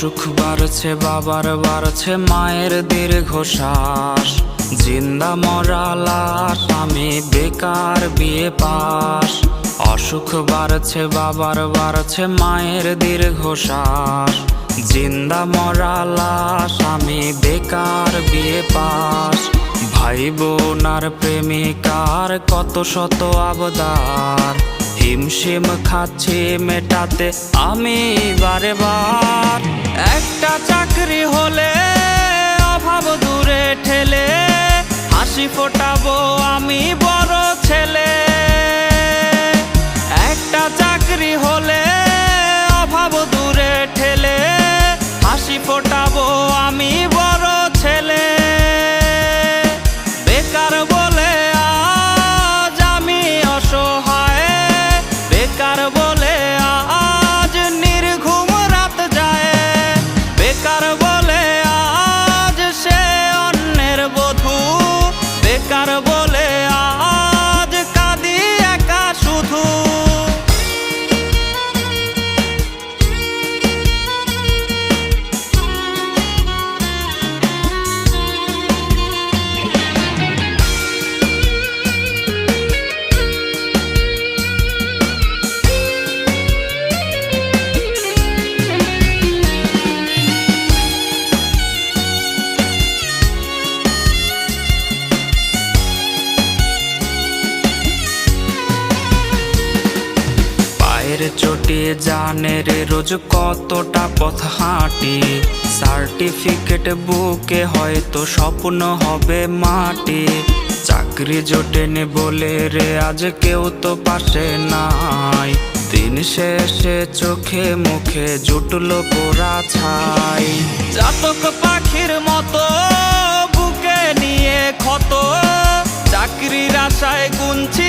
অসুখ বাড়ছে বাবার বাড়ছে মায়ের দীর্ঘশ্বাস, জিন্দা মরা লাশ আমি বেকার বিয়ে পাস। অসুখ বাড়ছে বাবার বাড়ছে মায়ের দীর্ঘশ্বাস, জিন্দা মরা লাশ আমি বেকার বিয়ে পাস। ভাই বোন আর প্রেমিকার কত শত আবদার, হিমশিম খাচ্ছি মেটাতে আমি বারে বার। একটা চাকরি হলে অভাব দূরে ঠেলে, হাসি ফোটাবো আমি বড় ছেলে। একটা চাকরি হলে অভাব দূরে ঠেলে, হাসি ফোটাবো আমি বড় ছেলে। বেকার বলে আজ আমি অসহায়, বেকার বলে আজ নির্ঘুম রাত যায়, বেকার বলে আজ সে অন্যের বধূ, বেকার বলে আজ কাঁদি একা শুধু। চটি জানের রোজ কতটা পথ হাঁটি, সার্টিফিকেট বুকে হয়তো স্বপ্ন হবে মাটি। চাকরি জোটেনি বলে রে আজ কেউ তো পাশে নাই, দিন শেষে চোখে মুখে জুটলো পোড়া ছাই। চাতক পাখির মতো বুকে নিয়ে ক্ষত, চাকরির আশায় গুনছি